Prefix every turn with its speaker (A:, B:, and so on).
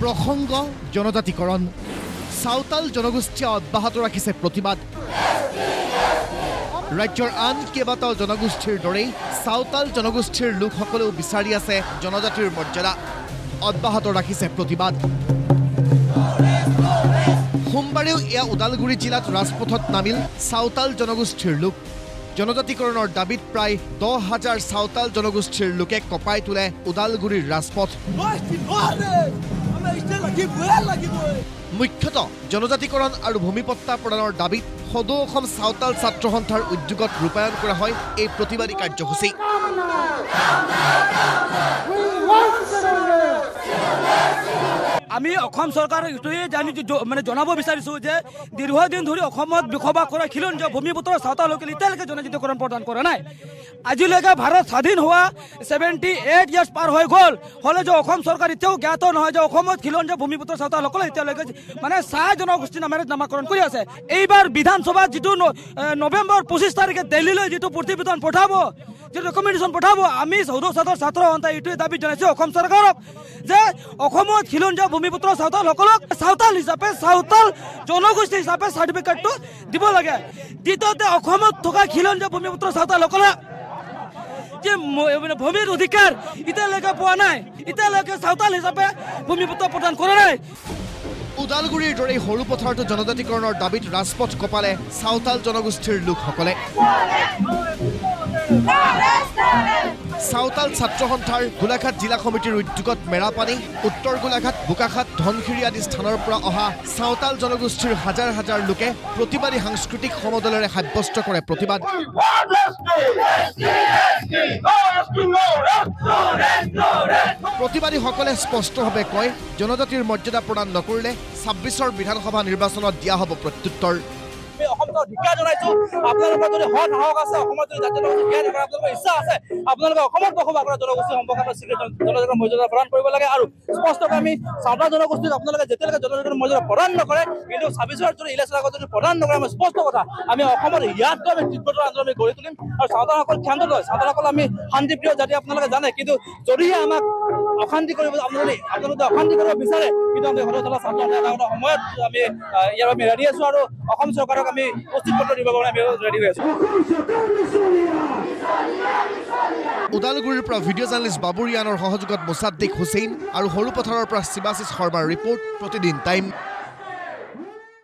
A: প্ৰসংগ জনজাতিকৰণ সাঁওতাল জনগোষ্ঠীয়ে অব্যাহত ৰাখিছে প্ৰতিবাদ ৰাজ্যৰ আন কেইবাটাও জনগোষ্ঠীৰ দৰেই সাঁওতাল জনগোষ্ঠীৰ লোকসকলেও বিচাৰি আছে জনজাতিৰ মৰ্যাদা অব্যাহত ৰাখিছে প্ৰতিবাদ সোমবাৰেও এয়া ওদালগুৰি জিলাত ৰাজপথত নামিল সাঁওতাল জনগোষ্ঠীৰ লোক জনজাতিকৰণৰ দাবীত প্ৰায় 10,000 সাঁওতাল জনগোষ্ঠীৰ লোকে কপাই তোলে ওদালগুৰিৰ ৰাজপথ মুখ্যতঃ জনজাতিকৰণ আৰু ভূমিপট্টা প্ৰদানৰ দাবীত সদৌ অসম সাঁওতাল ছাত্ৰ সন্থাৰ উদ্যোগত ৰূপায়ণ কৰা হয় এই প্ৰতিবাদী কাৰ্যসূচী
B: আমি অসম চৰকাৰক ইটোৱে মানে জনাব বিচাৰিছোঁ যে দীৰ্ঘদিন ধৰি অসমত বসবাস কৰা খিলঞ্জীয়া ভূমিপুত্ৰৰ সাঁওতাল লোকে এতিয়ালৈকে জনজাতিকৰণ প্ৰদান কৰা নাই আজিলৈকে ভাৰত স্বাধীন হোৱা 78 ইয়াৰ্ছ পাৰ হৈ গ'ল হ'লে যে অসম চৰকাৰ এতিয়াও জ্ঞাত নহয় যে অসমত খিলঞ্জীয়া ভূমিপুত্ৰৰ সাঁওতালসকলে এতিয়ালৈকে মানে 6 জনগোষ্ঠী নামেৰে নামাকৰণ কৰি আছে এইবাৰ বিধানসভাত যিটো নৱেম্বৰ 25 তাৰিখে দিল্লীলৈ যিটো প্ৰতিবেদন পঠাব যিটো ৰেকমেণ্ডেশ্যন পঠাব আমি চৌধ ছাত্ৰ সন্থাই এইটোৱে দাবী জনাইছোঁ অসম চৰকাৰক যে অসমত খিলঞ্জীয়া ভূমিপুত্ৰ সাঁওতালসকলক সাঁওতাল হিচাপে সাঁওতাল জনগোষ্ঠী হিচাপে চাৰ্টিফিকেটটো দিব লাগে দ্বিতীয়তে অসমত থকা খিলঞ্জীয়া ভূমিপুত্ৰ সাঁওতালসকলে যে ভূমিৰ অধিকাৰ এতিয়ালৈকে পোৱা নাই এতিয়ালৈকে সাঁওতাল হিচাপে ভূমিপুত্ৰ প্ৰদান কৰা নাই
A: ওদালগুৰিৰ দৰে সৰু পথাৰটো জনজাতিকৰণৰ দাবীত ৰাজপথ কপালে সাঁওতাল জনগোষ্ঠীৰ লোকসকলে সাঁওতাল ছাত্ৰ সন্থাৰ গোলাঘাট জিলা সমিতিৰ উদ্যোগত মেৰাপানী উত্তৰ গোলাঘাট বোকাখাট ধনশিৰি আদি স্থানৰ পৰা অহা সাঁওতাল জনগোষ্ঠীৰ হাজাৰ হাজাৰ লোকে প্ৰতিবাদী সাংস্কৃতিক সমদলেৰে সাব্যস্ত কৰে প্ৰতিবাদ প্ৰতিবাদীসকলে স্পষ্টভাৱে কয় জনজাতিৰ মৰ্যাদা প্ৰদান নকৰিলে 26ৰ বিধানসভা নিৰ্বাচনত দিয়া হ'ব প্ৰত্যুত্তৰ
B: ধিক্কাৰ জনাইছোঁ আপোনালোকৰ যদি হত সাহস আছে অসমত যদি জাতীয় জনগোষ্ঠী জীয়াই থকাৰ আপোনালোকৰ ইচ্ছা আছে আপোনালোকে অসমত বসবাস কৰা জনগোষ্ঠী সম্পৰ্কত জনজাতিৰ মৰ্যাদা প্ৰদান কৰিব লাগে আৰু স্পষ্টকৈ আমি সাঁওতাল জনগোষ্ঠীক আপোনালোকে যেতিয়ালৈকে জনজাতিৰ মৰ্যাদা প্ৰদান নকৰে কিন্তু 26ৰ যদি ইলেকশ্যন আগত যদি প্ৰদান নকৰে আমি স্পষ্ট কথা আমি অসমত ইয়াতকৈ আমি তীব্ৰতৰ আন্দোলন আমি গঢ়ি তুলিম আৰু সাঁওতালসকল ক্ষান্ত লয় সাঁওতালসকল আমি শান্তিপ্ৰিয় জাতি আপোনালোকে জানে কিন্তু যদিহে আমাক অশান্তি কৰিব আপোনালোকে অশান্তি কৰিব বিচাৰে কিন্তু আমি সদৌ ছাত্ৰ সন্থাৰ সময়ত আমি ইয়াৰ আমি ৰেডি আছোঁ আৰু অসম চৰকাৰক আমি প্ৰস্তুত দিব কাৰণে আমি ৰেডি হৈ আছোঁ
A: ওদালগুৰিৰ পৰা ভিডিঅ' জাৰ্নেলিষ্ট বাবুৰিয়ানৰ সহযোগত মোছাদ্দিক হুছেইন আৰু সৰু পথাৰৰ পৰা শিৱাশিষ শৰ্মাৰ ৰিপৰ্ট প্ৰতিদিন টাইম